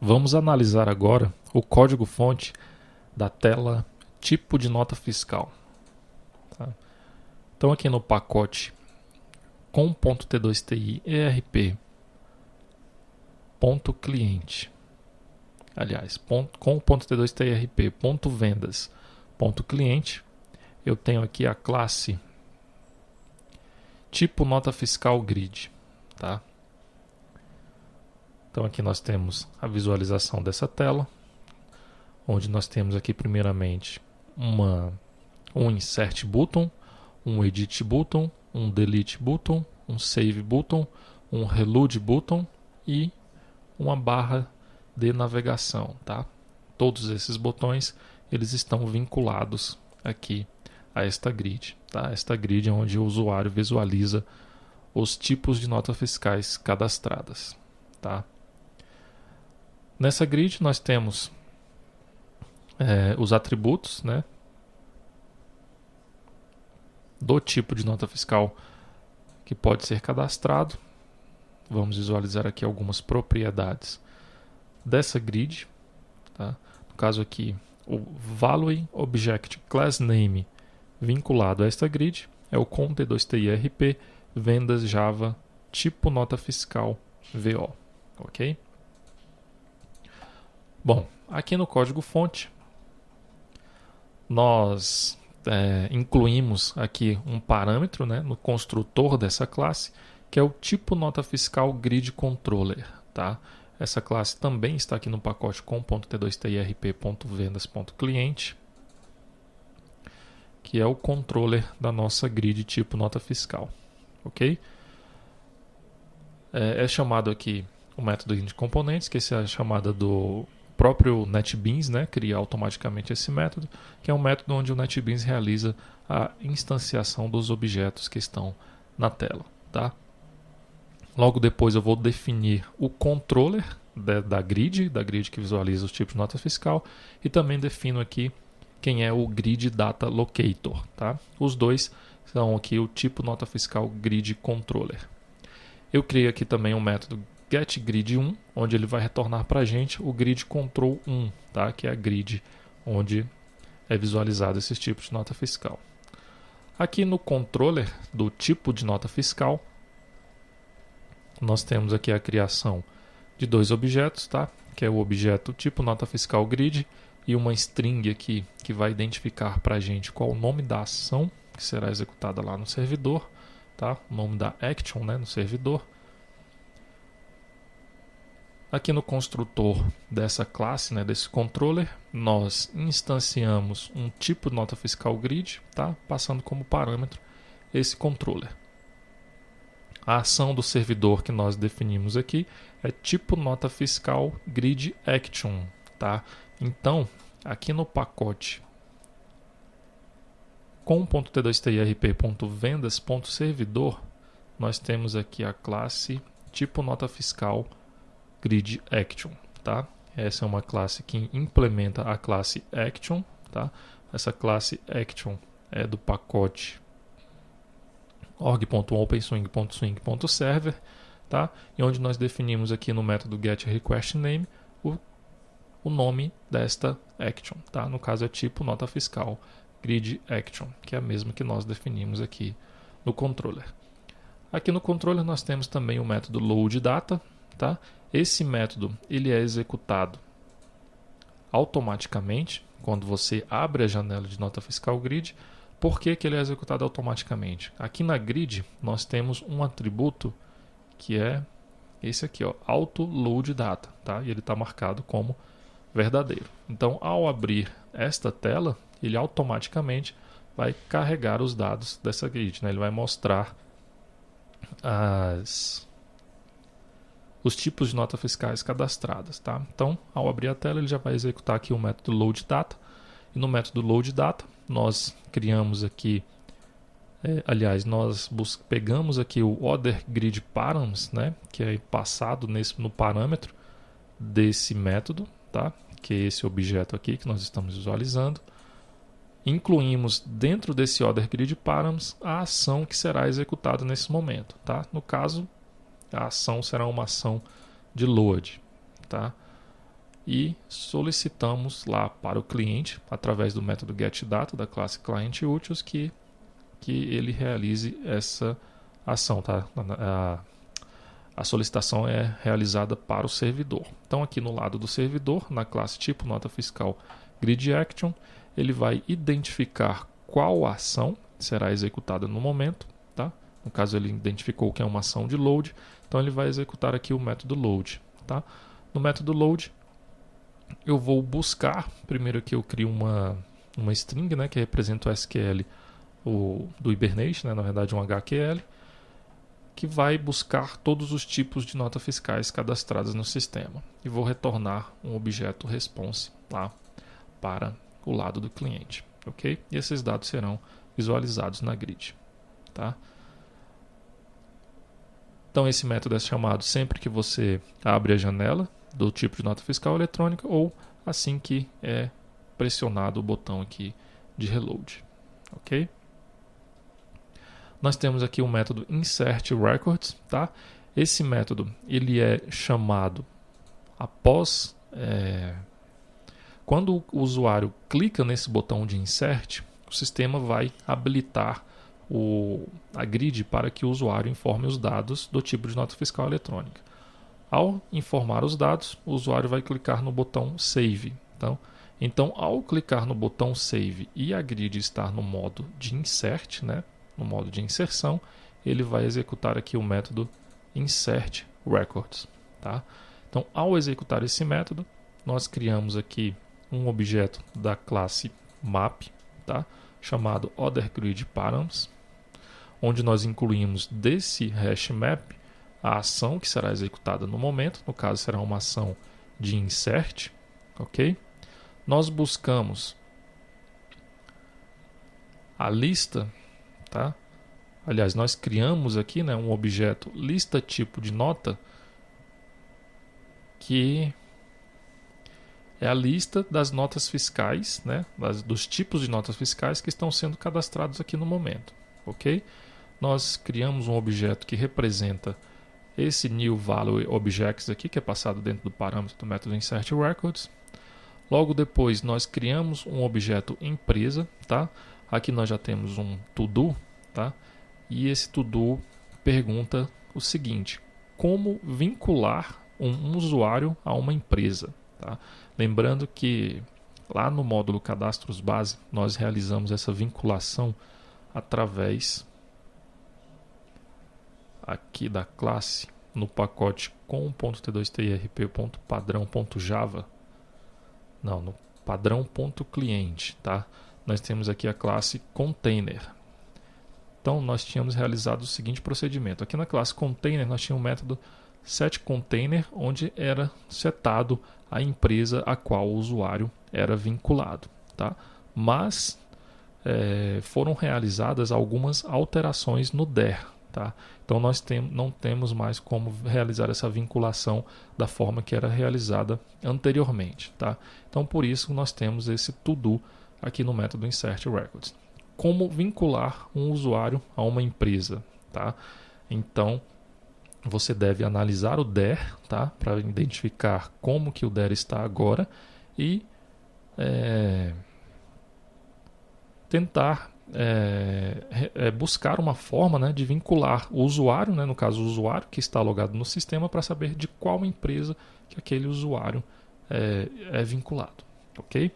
Vamos analisar agora o código-fonte da tela tipo de nota fiscal. Tá? Então aqui no pacote com.t2ti erp.cliente, aliás, com.t2ti-vendas.cliente, eu tenho aqui a classe tipo nota fiscal grid. Tá? Então aqui nós temos a visualização dessa tela, onde nós temos aqui primeiramente um insert button, um edit button, um delete button, um save button, um reload button e uma barra de navegação, tá? Todos esses botões eles estão vinculados aqui a esta grid, tá? Esta grid é onde o usuário visualiza os tipos de notas fiscais cadastradas, tá? Nessa grid nós temos os atributos, né, do tipo de nota fiscal que pode ser cadastrado. Vamos visualizar aqui algumas propriedades dessa grid. Tá? No caso aqui, o Value Object Class Name vinculado a esta grid é o com.t2ti-rp vendas Java tipo nota fiscal VO. Ok? Bom, aqui no código-fonte nós incluímos aqui um parâmetro, né, no construtor dessa classe, que é o tipo nota fiscal grid controller. Tá? Essa classe também está aqui no pacote com.t2ti-rp.vendas.cliente, que é o controller da nossa grid tipo nota fiscal. Ok? É chamado aqui o método de componentes, que essa é a chamada do próprio NetBeans, né, cria automaticamente esse método, que é um método onde o NetBeans realiza a instanciação dos objetos que estão na tela. Tá? Logo depois eu vou definir o controller da grid que visualiza os tipos de nota fiscal, e também defino aqui quem é o Grid Data Locator. Tá? Os dois são aqui o tipo nota fiscal Grid Controller. Eu criei aqui também um método getGrid1, onde ele vai retornar para a gente o grid control 1, tá? Que é a grid onde é visualizado esses tipos de nota fiscal. Aqui no controller do tipo de nota fiscal, nós temos aqui a criação de dois objetos, tá? Que é o objeto tipo nota fiscal grid e uma string aqui que vai identificar para a gente qual o nome da ação que será executada lá no servidor, tá? O nome da action, né, no servidor. Aqui no construtor dessa classe, né, desse controller, nós instanciamos um tipo nota fiscal grid, tá? Passando como parâmetro esse controller. A ação do servidor que nós definimos aqui é tipo nota fiscal grid action. Tá? Então, aqui no pacote com.t2ti-rp.vendas.servidor, nós temos aqui a classe tipo nota fiscal grid action, tá? Essa é uma classe que implementa a classe action, tá? Essa classe action é do pacote org.openswing.swing.server, tá? E onde nós definimos aqui no método getRequestName o nome desta action, tá? No caso é tipo nota fiscal grid action, que é a mesma que nós definimos aqui no controller. Aqui no controller nós temos também o método loadData, tá? Esse método ele é executado automaticamente quando você abre a janela de nota fiscal grid. Por que ele é executado automaticamente? Aqui na grid nós temos um atributo que é esse aqui, ó, AutoLoadData, tá? E ele está marcado como verdadeiro. Então, ao abrir esta tela, ele automaticamente vai carregar os dados dessa grid, né? Ele vai mostrar os tipos de notas fiscais cadastradas, tá? Então, ao abrir a tela, ele já vai executar aqui o método loadData. E no método loadData, nós criamos aqui, nós pegamos aqui o OtherGridParams, né? Que é passado no parâmetro desse método, tá? Que é esse objeto aqui que nós estamos visualizando. Incluímos dentro desse OtherGridParams a ação que será executada nesse momento, tá? No caso, a ação será uma ação de load, tá? e solicitamos lá para o cliente, através do método getData da classe clientUtils, que ele realize essa ação. Tá? A solicitação é realizada para o servidor. Então aqui no lado do servidor, na classe tipo nota fiscal gridAction, ele vai identificar qual ação será executada no momento. Tá? No caso ele identificou que é uma ação de load, então ele vai executar aqui o método load. Tá? No método load eu vou buscar, primeiro aqui eu crio uma string, né, que representa o SQL do Hibernate, né, na verdade um HQL, que vai buscar todos os tipos de notas fiscais cadastradas no sistema. E vou retornar um objeto response lá para o lado do cliente. Okay? E esses dados serão visualizados na grid. Tá? Então esse método é chamado sempre que você abre a janela do tipo de nota fiscal eletrônica ou assim que é pressionado o botão aqui de reload. Ok? Nós temos aqui o método insertRecords. Tá? Esse método ele é chamado após... quando o usuário clica nesse botão de insert, o sistema vai habilitar a grid para que o usuário informe os dados do tipo de nota fiscal eletrônica. Ao informar os dados, o usuário vai clicar no botão Save. Então, ao clicar no botão Save e a grid estar no modo de Insert, né, no modo de inserção, ele vai executar aqui o método insertRecords. Tá? Então, ao executar esse método, nós criamos aqui um objeto da classe map, tá? Chamado OtherGridParams, onde nós incluímos desse hashMap a ação que será executada no momento, no caso será uma ação de insert, ok? Nós buscamos a lista, tá? Aliás, nós criamos aqui, né, um objeto lista tipo de nota, que é a lista das notas fiscais, né, dos tipos de notas fiscais que estão sendo cadastrados aqui no momento, ok? Nós criamos um objeto que representa esse new value objects aqui, que é passado dentro do parâmetro do método insertRecords. Logo depois nós criamos um objeto empresa, tá? Aqui nós já temos um to-do, tá? E esse to-do pergunta o seguinte: como vincular um usuário a uma empresa? Tá? Lembrando que lá no módulo cadastros base nós realizamos essa vinculação através aqui da classe no pacote com.t2tirp.padrão.java, não, no padrão.cliente, tá? Nós temos aqui a classe container. Então nós tínhamos realizado o seguinte procedimento: aqui na classe container nós tínhamos o método setContainer, onde era setado a empresa a qual o usuário era vinculado, tá? Mas foram realizadas algumas alterações no DER, tá? Então nós não temos mais como realizar essa vinculação da forma que era realizada anteriormente, tá? Então por isso nós temos esse to-do aqui no método insertRecords. Como vincular um usuário a uma empresa, tá? Então você deve analisar o DER, tá? Para identificar como que o DER está agora e tentar buscar uma forma, né, de vincular o usuário, né, no caso o usuário que está logado no sistema, para saber de qual empresa que aquele usuário é vinculado, ok?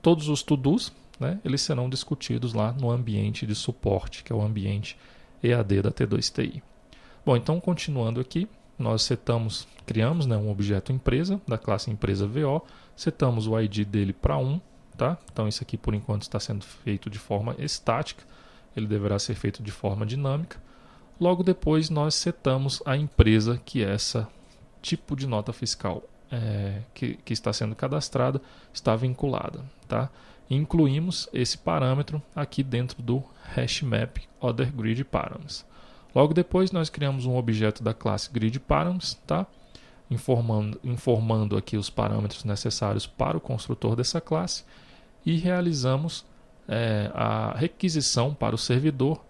Todos os to-dos, né, eles serão discutidos lá no ambiente de suporte, que é o ambiente EAD da T2TI. Bom, então continuando aqui, nós criamos, né, um objeto empresa da classe empresa VO, setamos o ID dele para 1, tá? Então isso aqui por enquanto está sendo feito de forma estática, ele deverá ser feito de forma dinâmica. Logo depois nós setamos a empresa que essa tipo de nota fiscal que está sendo cadastrada está vinculada, tá? E incluímos esse parâmetro aqui dentro do hashMap OtherGridParams. Logo depois nós criamos um objeto da classe GridParams, tá? Informando aqui os parâmetros necessários para o construtor dessa classe e realizamos a requisição para o servidor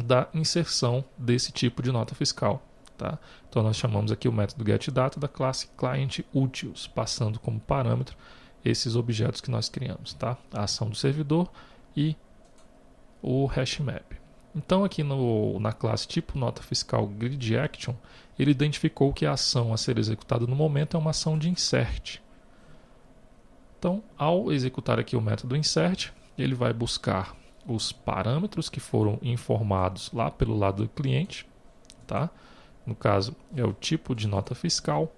da inserção desse tipo de nota fiscal. Tá? Então nós chamamos aqui o método getData da classe clientUtils, passando como parâmetro esses objetos que nós criamos, tá? A ação do servidor e o hashmap. Então aqui na classe tipo nota fiscal gridAction, ele identificou que a ação a ser executada no momento é uma ação de insert. Então, ao executar aqui o método insert, ele vai buscar os parâmetros que foram informados lá pelo lado do cliente, tá? No caso, é o tipo de nota fiscal.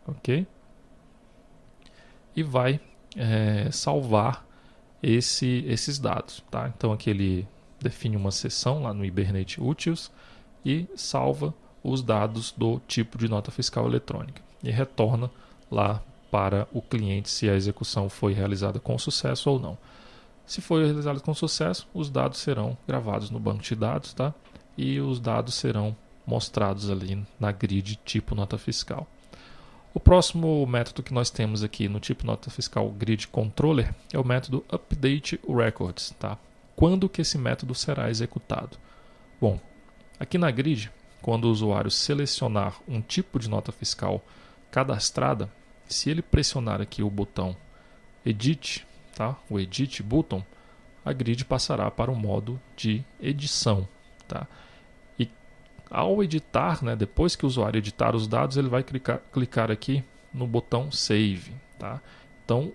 Ok? E vai salvar esses dados, tá? Então aqui ele define uma seção lá no Hibernate Utils e salva os dados do tipo de nota fiscal eletrônica e retorna lá para o cliente se a execução foi realizada com sucesso ou não. Se foi realizado com sucesso, os dados serão gravados no banco de dados, tá? E os dados serão mostrados ali na grid tipo nota fiscal. O próximo método que nós temos aqui no tipo nota fiscal grid controller é o método update records, tá? Quando que esse método será executado? Bom, aqui na grid, quando o usuário selecionar um tipo de nota fiscal cadastrada, se ele pressionar aqui o botão Edit, tá? O Edit button, a grid passará para o modo de edição, tá? E ao editar, né, depois que o usuário editar os dados, ele vai clicar aqui no botão Save, tá? Então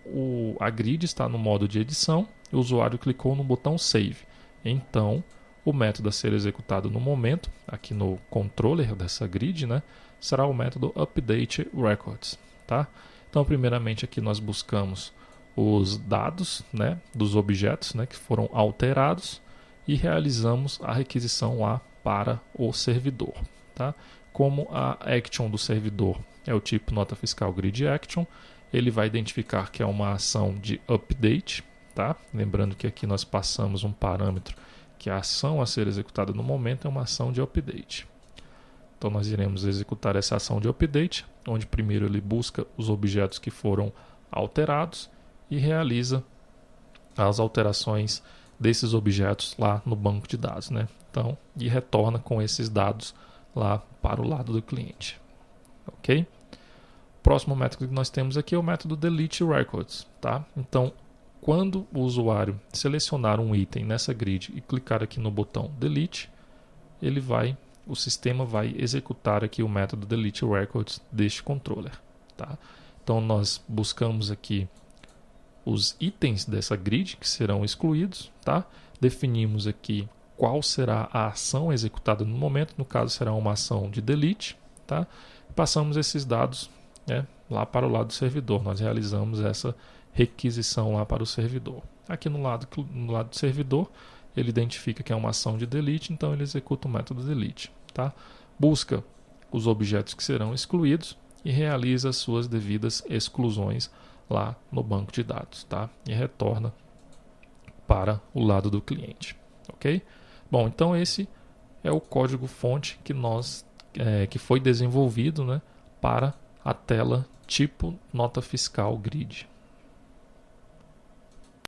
a grid está no modo de edição e o usuário clicou no botão Save. Então o método a ser executado no momento, aqui no controller dessa grid, né, será o método update records, tá? Então primeiramente aqui nós buscamos os dados, né, dos objetos, né, que foram alterados e realizamos a requisição lá para o servidor, tá? Como a action do servidor é o tipo nota fiscal grid action, ele vai identificar que é uma ação de update, tá? Lembrando que aqui nós passamos um parâmetro que a ação a ser executada no momento é uma ação de update. Então nós iremos executar essa ação de update, onde primeiro ele busca os objetos que foram alterados e realiza as alterações desses objetos lá no banco de dados, né? Então, e retorna com esses dados lá para o lado do cliente. Ok? O próximo método que nós temos aqui é o método delete records, tá? Então, quando o usuário selecionar um item nessa grid e clicar aqui no botão delete, o sistema vai executar aqui o método delete records deste controller, tá? Então nós buscamos aqui os itens dessa grid que serão excluídos, tá? Definimos aqui qual será a ação executada no momento, no caso será uma ação de delete, tá? Passamos esses dados, né, lá para o lado do servidor, nós realizamos essa requisição lá para o servidor. Aqui no lado do servidor, ele identifica que é uma ação de delete, então ele executa o método delete, tá? Busca os objetos que serão excluídos e realiza as suas devidas exclusões lá no banco de dados, tá? E retorna para o lado do cliente, ok? Bom, então esse é o código-fonte que foi desenvolvido, né, para a tela tipo nota fiscal grid.